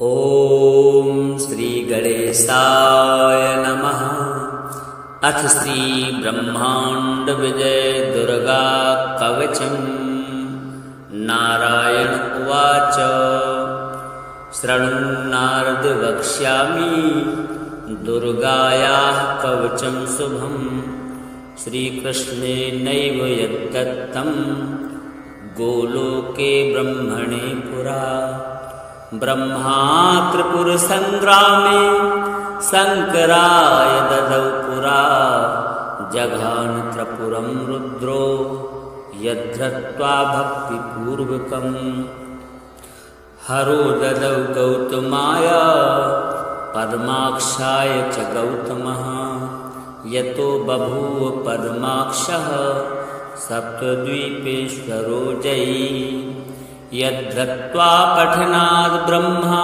ॐ श्री गणेशाय नमः। अथ श्री ब्रह्मांड विजय दुर्गा कवचम्। नारायण उवाच। शृणु नारद वक्ष्यामि दुर्गायाः कवचं शुभम्। श्रीकृष्णेनैव यद्दत्तं गोलोके ब्रह्मणे पुरा। ब्रह्मा त्रिपुरसङ्ग्रामे शङ्कराय ददौ पुरा। जघान त्रिपुरं रुद्रो यद्धृत्वा भक्तिपूर्वकम्। हरो ददौ गौतमाय पद्माक्षाय च गौतमः। यतो बभूव पद्माक्षः सप्तद्वीपेश्वरो जयी। यद्धृत्वा पठनाद् ब्रह्मा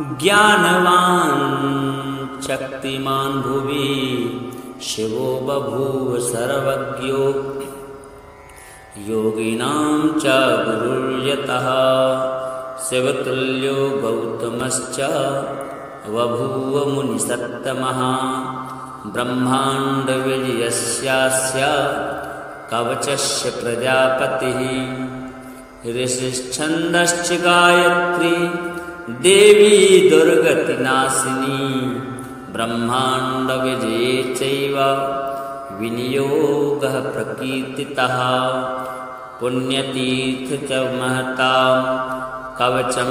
ज्ञानवान् शक्तिमान् भुवि। शिवो बभूव सर्वज्ञो योगिनां च गुरुर्यतः। शिवतुल्यो गौतमश्च बभूव मुनिसत्तमः। ब्रह्माण्डविजयस्यास्य कवचस्य प्रजापतिः। ऋषिश्छन्दश्च गायत्री देवी दुर्गतिनाशिनी। ब्रह्माण्डविजये चैव विनियोगः प्रकीर्तितः। पुण्यतीर्थ च महतां कवचं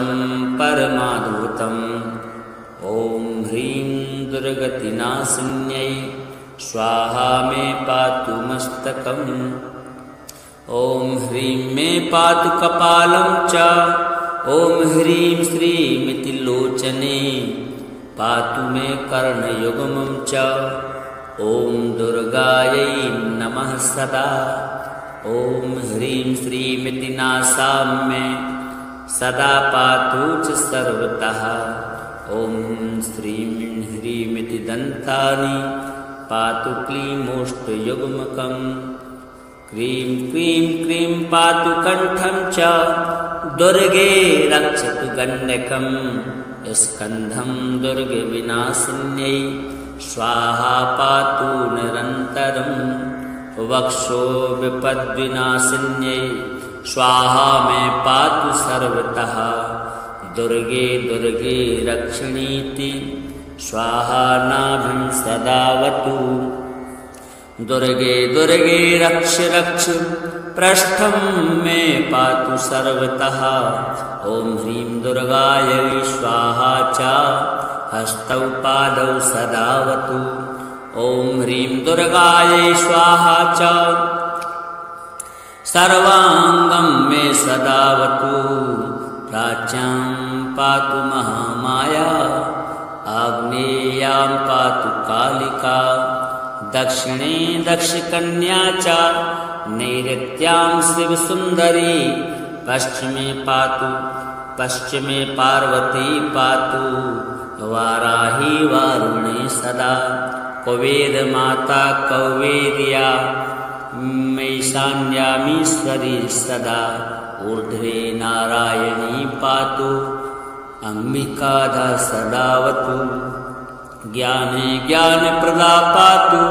परमाद्भुतम्। ॐ ह्रीं दुर्गतिनाशिन्यै स्वाहा मे पातु मस्तकम्। ॐ ह्रीं मे पातु कपालं च। ॐ ह्रीं श्रीमिति लोचने पातु मे कर्णयुग्मं च। ॐ दुर्गायै नमः सदा। ॐ ह्रीं श्रीमिति नासां मे सदा पातु च सर्वतः। ॐ श्रीं ह्रीमिति दन्तानि पातु क्लीमोष्टयुग्मकम्। क्रीं क्रीं क्रीं पातु कण्ठं च दुर्गे रक्षतु गण्डकम्। स्कन्धं दुर्गविनाशिन्यै स्वाहा पातु निरन्तरम्। वक्षो विपद्विनाशिन्यै स्वाहा मे पातु सर्वतः। दुर्गे दुर्गे रक्षणीति स्वाहा नाभिं सदावतु। दुर्गे दुर्गे रक्ष रक्ष पृष्ठं मे पातु सर्वतः। ॐ ह्रीं दुर्गायै स्वाहा च हस्तौ पादौ सदावतु। ॐ ह्रीं दुर्गायै स्वाहा च सर्वाङ्गं मे सदावतु। प्राच्यां पातु महामाया आग्नेयां पातु कालिका। दक्षिणे दक्षकन्या च नैऋत्यां शिवसुन्दरी। पश्चिमे पार्वती पातु। वाराही वारुणे सदा। कुबेरमाता कौवेर्या मैशान्यामीश्वरी सदा। ऊर्ध्वे नारायणी पातु अम्बिकादा सदावतु। ज्ञाने ज्ञानप्रदा पातु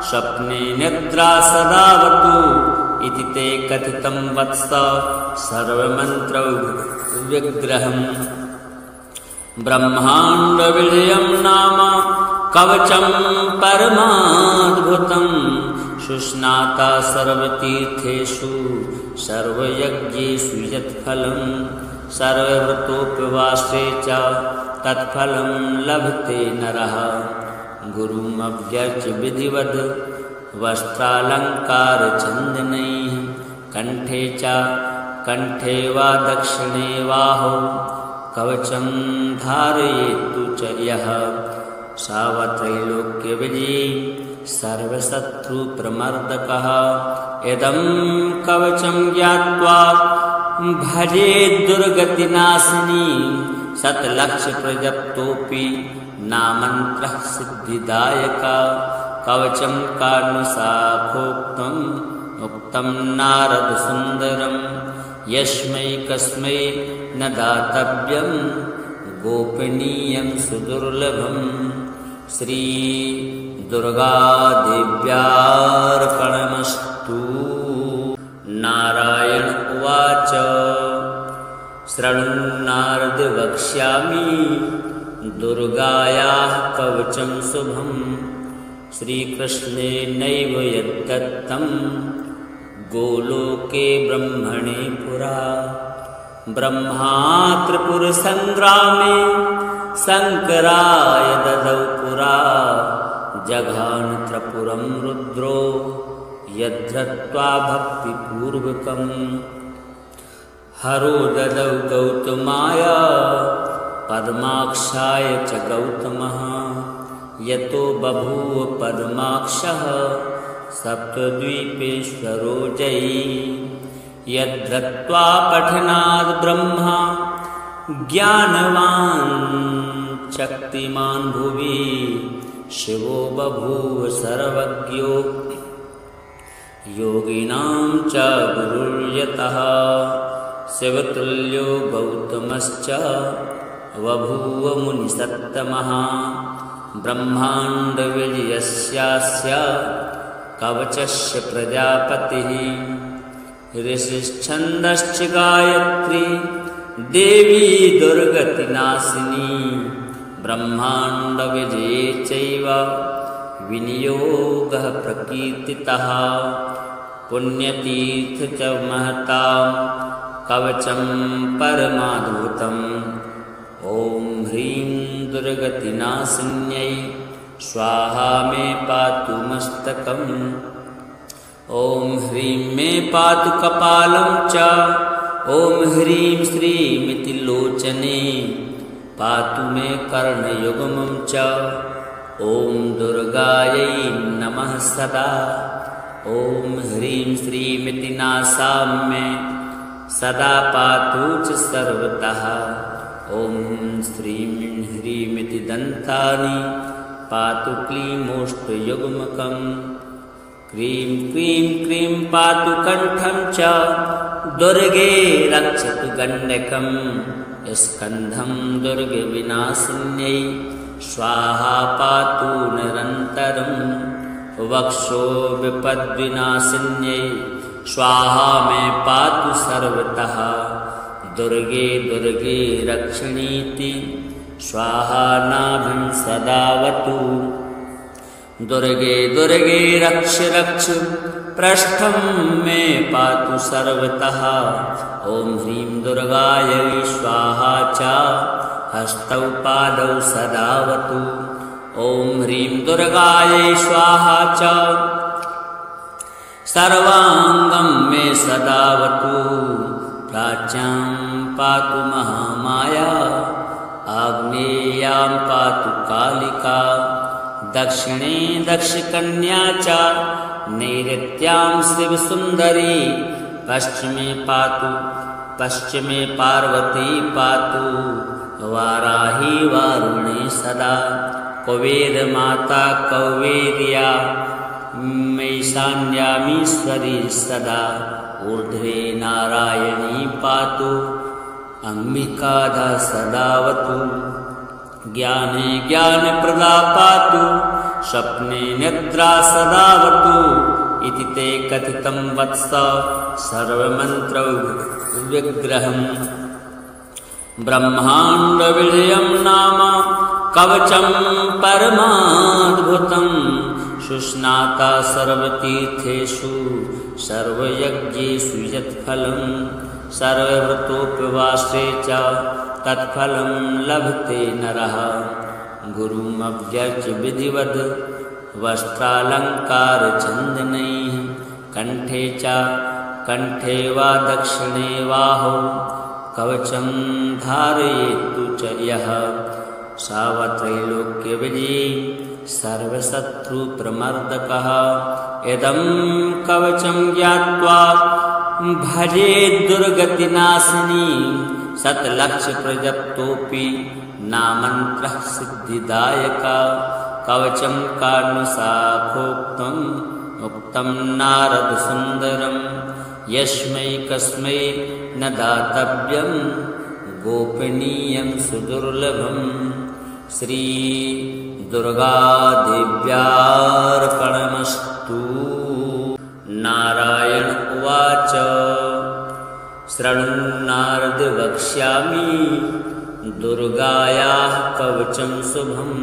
स्वप्ने निद्रा सदावतु। इति ते कथितं वत्स सर्वमन्त्रौ विग्रहम्। ब्रह्माण्डविजयं नाम कवचं परमाद्भुतम्। सुस्नाता सर्वतीर्थेषु सर्वयज्ञेषु यत्फलम्। सर्वव्रतोपवासे च तत्फलं लभते नरः। गुरुमभ्यर्च्य विधिवद् वस्त्रालङ्कारचन्दनैः। कण्ठे वा दक्षिणे बाहौ कवचं धारयेत्तु च यः। सावत्रैलोक्यविजयी सर्वशत्रुप्रमर्दकः। इदं कवचं ज्ञात्वा भजेत् दुर्गतिनाशिनी। शतलक्षप्रजप्तोऽपि नामन्त्रः सिद्धिदायका। कवचं कारुणिशाखोक्तम् उक्तं नारदसुन्दरम्। यस्मै कस्मै न दातव्यं गोपनीयं सुदुर्लभं। श्रीदुर्गादेव्यार्पणमस्तु। नारायण उवाच शृणुन्नारद वक्ष्यामि दुर्गायाः कवचं शुभं। श्रीकृष्णेनैव यद्दत्तं गोलोके ब्रह्मणे पुरा। ब्रह्मा त्रिपुरसङ्ग्रामे शङ्कराय ददौ पुरा। जघान त्रिपुरं रुद्रो यद्धृत्वा भक्तिपूर्वकम्। हरो ददौ गौतमाय पद्माक्षाय च गौतमः। यतो बभूव पद्माक्षः सप्तद्वीपेश्वरो जयी। यद्धृत्वा पठनाद् ब्रह्मा ज्ञानवान् शक्तिमान् भुवि। शिवो बभूव सर्वज्ञो योगिनां च गुरुर्यतः। शिवतुल्यो गौतमश्च बभूव मुनिसत्तमः। ब्रह्माण्डविजयस्यास्य कवचस्य प्रजापतिः। ऋषिश्छन्दश्च गायत्री देवी दुर्गतिनाशिनी। ब्रह्माण्डविजये चैव विनियोगः प्रकीर्तितः। पुण्यतीर्थ च महतां कवचं परमाद्भुतम्। ॐ ह्रीं दुर्गतिनाशिन्यै स्वाहा मे पातु मस्तकम्। ॐ ह्रीं मे पातु कपालं च। ॐ ह्रीं श्रीमिति लोचने पातु मे कर्णयुग्मं च। ॐ दुर्गायै नमः सदा। ॐ ह्रीं श्रीमिति नासां मे सदा पातु च सर्वतः। ॐ श्रीं ह्रीमिति दन्तानि पातु क्लीमोष्टयुग्मकम्। क्रीं क्रीं क्रीं पातु कण्ठं च दुर्गे रक्षतु गण्डकम्। स्कन्धं दुर्गविनाशिन्यै स्वाहा पातु निरन्तरम्। वक्षो विपद्विनाशिन्यै स्वाहा मे पातु सर्वतः। दुर्गे दुर्गे रक्षणीति स्वाहा नाभिं सदावतु। दुर्गे दुर्गे रक्ष रक्ष पृष्ठं मे पातु सर्वतः। ॐ ह्रीं दुर्गायै स्वाहा च हस्तौ पादौ सदावतु। ॐ ह्रीं दुर्गायै स्वाहा च सर्वाङ्गं मे सदावतु। प्राच्यां पातु महामाया आग्नेयां पातु कालिका। दक्षिणे दक्षकन्या च नैऋत्यां शिवसुन्दरी। पश्चिमे पार्वती पातु। वाराही वारुणे सदा। कुबेरमाता कौवेर्या मैशान्यामीश्वरी सदा। ऊर्ध्वे नारायणी पातु। अम्बिकाधा सदावतु। ज्ञाने ज्ञानप्रदा पातु। स्वप्ने निद्रा सदावतु। इति ते कथितं वत्स सर्वमन्त्रविग्रहम्। ब्रह्माण्डविजयं नाम कवचं परमाद्भुतम्। सुस्नाता सर्वतीर्थेषु सर्वयज्ञेषु यत्फलम्। सर्वव्रतोपवासे च तत्फलं लभते नरः। गुरुमभ्यर्च्य विधिवद् वस्त्रालङ्कारचन्दनैः। कण्ठे वा दक्षिणे बाहौ कवचं धारयेत्तु च यः। सावत्रैलोक्यविजयी सर्वशत्रुप्रमर्दकः। इदं कवचं ज्ञात्वा भजेत् दुर्गतिनाशिनी। शतलक्षप्रजप्तोऽपि नामन्त्रः सिद्धिदायका। कवचं कारणशाखोक्तम् उक्तं नारदसुन्दरम्। यस्मै कस्मै न दातव्यं गोपनीयं सुदुर्लभं श्रीदुर्गादेव्यार्पणमस्तु। नारायण उवाच शृणुन्नारद वक्ष्यामि दुर्गायाः कवचं शुभं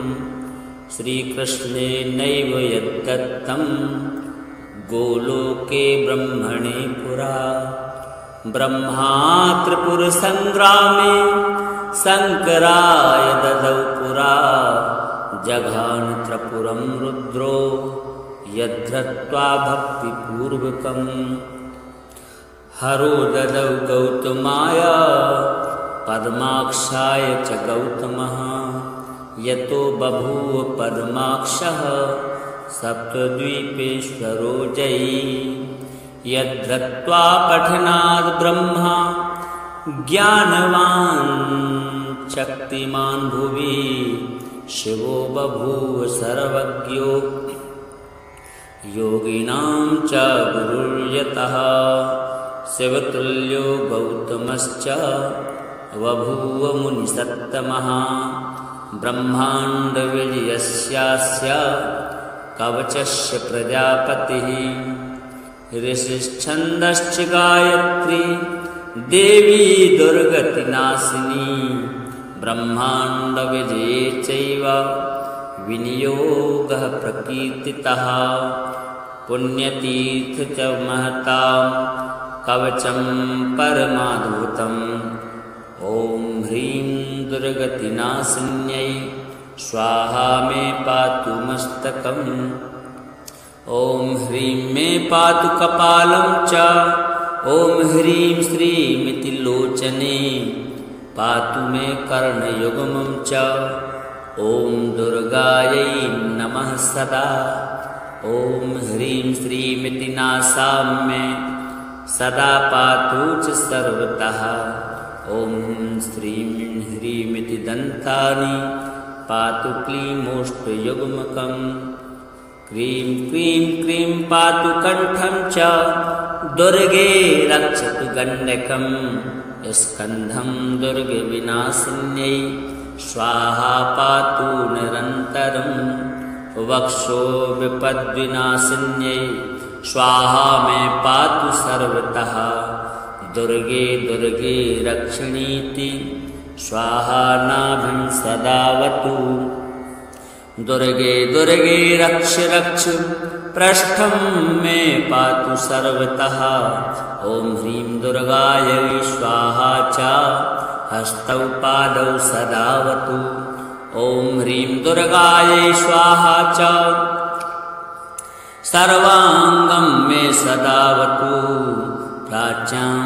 श्रीकृष्णेनैव यद्दत्तं गोलोके ब्रह्मणे पुरा। ब्रह्मा त्रिपुरसङ्ग्रामे शङ्कराय ददौ पुरा जघान त्रिपुरं रुद्रो यद्धृत्वा भक्तिपूर्वकम्। हरो ददौ गौतमाय पद्माक्षाय च गौतमः यतो बभूव पद्माक्षः सप्तद्वीपेश्वरो जयी। यद्धृत्वा पठनाद् ब्रह्मा ज्ञानवान् शक्तिमान् भुवि शिवो बभूव सर्वज्ञो योगिनां च गुरुर्यतः। शिवतुल्यो गौतमश्च बभूव मुनिसत्तमः ब्रह्माण्डविजयस्यास्य कवचस्य प्रजापतिः। ऋषिश्छन्दश्च गायत्री देवी दुर्गतिनाशिनी ब्रह्माण्डविजये चैव विनियोगः प्रकीर्तितः। पुण्यतीर्थ च महतां कवचं परमाद्भुतम् ॐ ह्रीं दुर्गतिनाशिन्यै स्वाहा मे पातु मस्तकम्। ॐ ह्रीं मे पातु कपालं च ॐ ह्रीं श्रीमिति लोचने पातु मे कर्णयुग्मं च। ॐ दुर्गायै नमः सदा ॐ ह्रीं श्रीमिति नासाम्ये सदा पातु च सर्वतः। ॐ श्रीं ह्रीमिति दन्तानि पातु क्लीमोष्टयुग्मकम्। क्रीं क्रीं क्रीं पातु कण्ठं च दुर्गे रक्षतु गण्डकं। स्कन्धं दुर्गविनाशिन्यै स्वाहा पातु निरन्तरम्। वक्षो विपद्विनाशिन्यै स्वाहा मे पातु सर्वतः। दुर्गे दुर्गे रक्षणीति स्वाहा नाभिं सदावतु। दुर्गे दुर्गे रक्ष रक्ष पृष्ठं मे पातु सर्वतः। ॐ ह्रीं दुर्गायै स्वाहा च हस्तौ पादौ सदावतु। ॐ ह्रीं दुर्गायै स्वाहा च सर्वाङ्गं मे सदावतु। प्राच्यां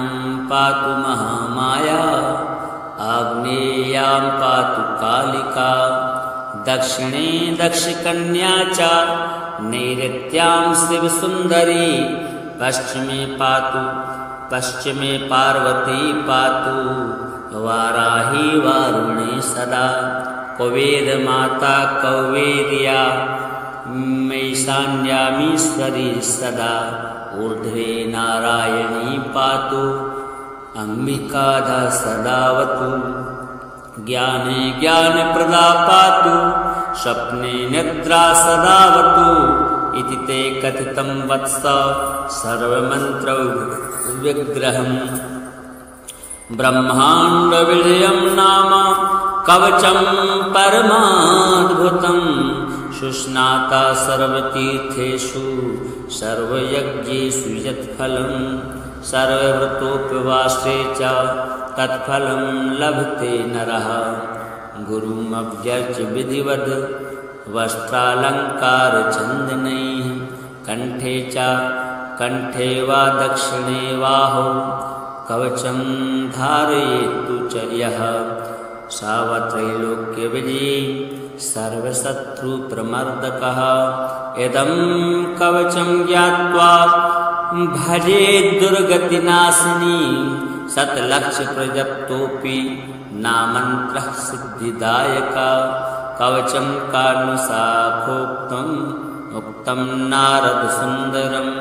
पातु महामाया आग्नेयां पातु कालिका। दक्षिणे दक्षकन्या च नैऋत्यां शिवसुन्दरी। पश्चिमे पार्वती पातु वाराही वारुणे सदा। कुबेरमाता कौवेर्या मैशान्यामीश्वरी सदा। ऊर्ध्वे नारायणी पातु अम्बिकाधा सदावतु। ज्ञाने ज्ञानप्रदा पातु स्वप्ने निद्रा सदावतु। इति ते कथितं वत्स सर्वमन्त्रौ विग्रहम्। ब्रह्माण्डविजयं नाम कवचं परमाद्भुतम्। सुस्नाता सर्वतीर्थेषु सर्वयज्ञेषु यत्फलम्। सर्वव्रतोपवासे च तत्फलं लभते नरः। गुरुमभ्यर्च्य विधिवद् वस्त्रालङ्कारचन्दनैः। कण्ठे वा दक्षिणे बाहौ कवचं धारयेत्तु च यः। सावत्रैलोक्यविजयी सर्वशत्रुप्रमर्दकः। इदं कवचं ज्ञात्वा भजेत् दुर्गतिनाशिनी। शतलक्षप्रजप्तोऽपि नामन्त्रः सिद्धिदायका। कवचं कार्णशाखोक्तम् उक्तं नारदसुन्दरम्।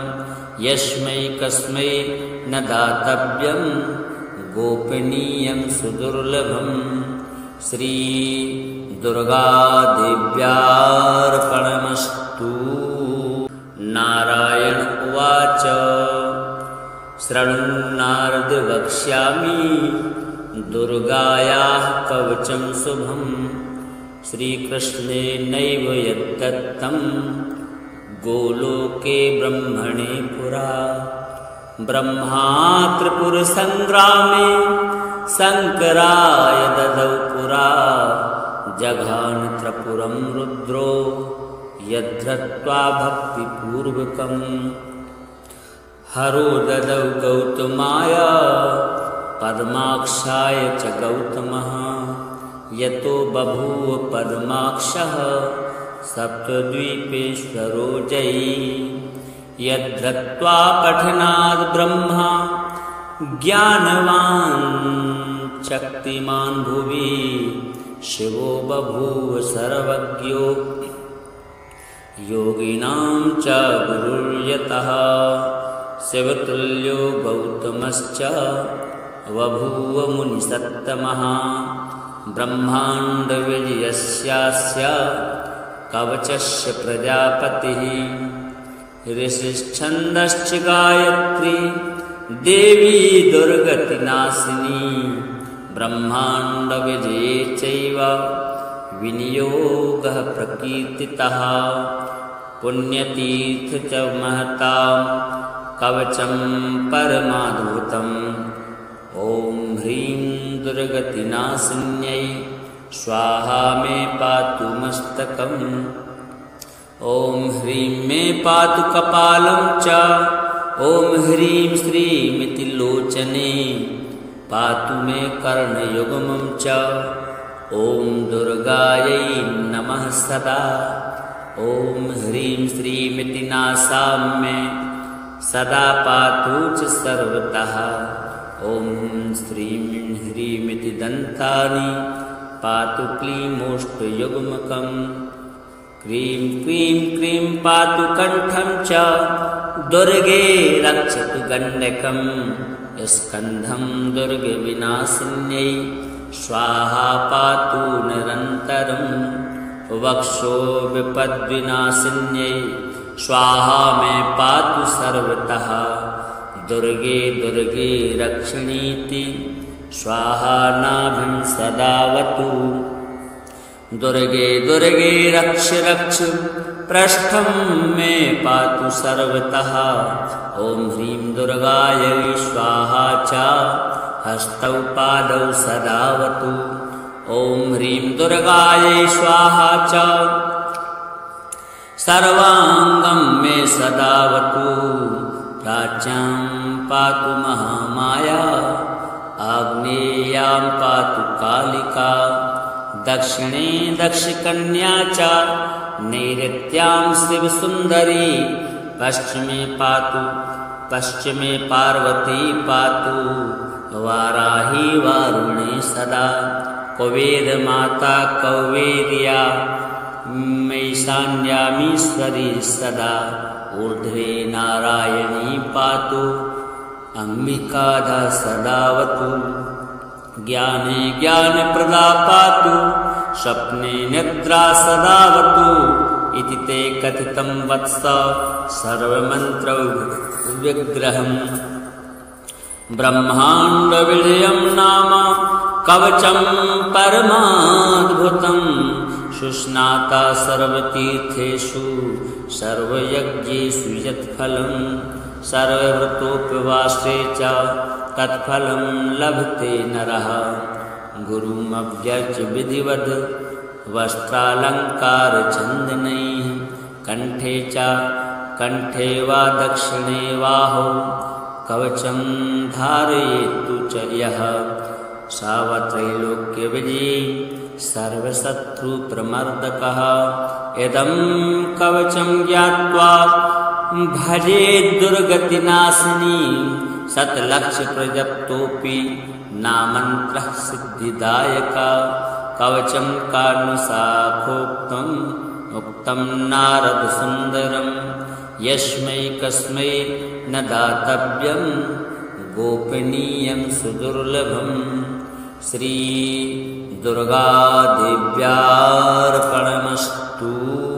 यस्मै कस्मै न दातव्यं गोपनीयं सुदुर्लभम्। श्री दुर्गादेव्यार्पणमस्तु। नारायण उवाच शृणुन्नारद वक्ष्यामि दुर्गायाः कवचं शुभम्। श्रीकृष्णेनैव यद्दत्तं गोलोके ब्रह्मणे पुरा। ब्रह्मा त्रिपुरसङ्ग्रामे शङ्कराय ददौ पुरा। जघान त्रिपुरं रुद्रो यद्धृत्वा भक्तिपूर्वकम्। हरो ददौ गौतमाय पद्माक्षाय च गौतमः। यतो बभूव पद्माक्षः सप्तद्वीपेश्वरो जयी। यद्धृत्वा पठनाद् ब्रह्मा ज्ञानवान् शक्तिमान् भुवि। शिवो बभूव सर्वज्ञो योगिनां च गुरुर्यतः। शिवतुल्यो गौतमश्च बभूव मुनिसत्तमः। ब्रह्माण्डविजयस्यास्य कवचस्य प्रजापतिः। ऋषिश्छन्दश्च गायत्री देवी दुर्गतिनाशिनी। ब्रह्माण्डविजये चैव विनियोगः प्रकीर्तितः। पुण्यतीर्थ च महतां कवचं परमाद्भुतम्। ॐ ह्रीं दुर्गतिनाशिन्यै स्वाहा मे पातु मस्तकम्। ॐ ह्रीं मे पातु कपालं च। ॐ ह्रीं श्रीमिति लोचने पातु मे कर्णयुग्मं च। ॐ दुर्गायै नमः सदा। ॐ ह्रीं श्रीमिति नासाम्ये सदा पातु च सर्वतः। ॐ श्रीं ह्रीमिति दन्तानि पातु क्लीमोष्टयुग्मकम्। क्रीं क्रीं क्रीं पातु कण्ठं च। दुर्गे रक्षतु गण्डकम्। स्कन्धं दुर्गविनाशिन्यै स्वाहा पातु निरन्तरम्। वक्षो विपद्विनाशिन्यै स्वाहा मे पातु सर्वतः। दुर्गे दुर्गे रक्षणीति स्वाहा नाभिं सदावतु। दुर्गे दुर्गे रक्ष रक्ष पृष्ठं मे पातु सर्वतः। ॐ ह्रीं दुर्गायै स्वाहा च हस्तौ पादौ सदावतु। ॐ ह्रीं दुर्गायै स्वाहा च सर्वाङ्गं मे सदावतु। प्राच्यां पातु महामाया आग्नेयां पातु कालिका। दक्षिणे दक्षकन्या च नैऋत्यां शिवसुन्दरी। पश्चिमे पार्वती पातु। वाराही वारुणी सदा। कुबेरमाता कौवेर्या मैशान्यामीश्वरी सदा। ऊर्ध्वे नारायणी पातु। अम्बिकाधा सदावतु। ज्ञाने ज्ञानप्रदा पातु। स्वप्ने निद्रा सदावतु। इति ते कथितं वत्स सर्वमन्त्रविग्रहम्। ब्रह्माण्डविजयं नाम कवचं परमाद्भुतम्। सुस्नाता सर्वतीर्थेषु सर्वयज्ञेषु यत्फलम्। सर्वव्रतोपवासे च तत्फलं लभते नरः। गुरुमव्यर्च्य विधिवद् वस्त्रालङ्कारचन्दनैः। कंठे वा दक्षिणे बाहौ कवचं धारयेत्तु च यः। सावत्रैलोक्यविजयी सर्वशत्रुप्रमर्दकः। इदं कवचं ज्ञात्वा भजेत् दुर्गतिनाशिनी। शतलक्षप्रजप्तोऽपि नामन्त्रः सिद्धिदायका। कवचं कारुणिशाखोक्तम् उक्तं नारदसुन्दरम्। यस्मै कस्मै न दातव्यं गोपनीयं सुदुर्लभं श्रीदुर्गादेव्यार्पणमस्तु।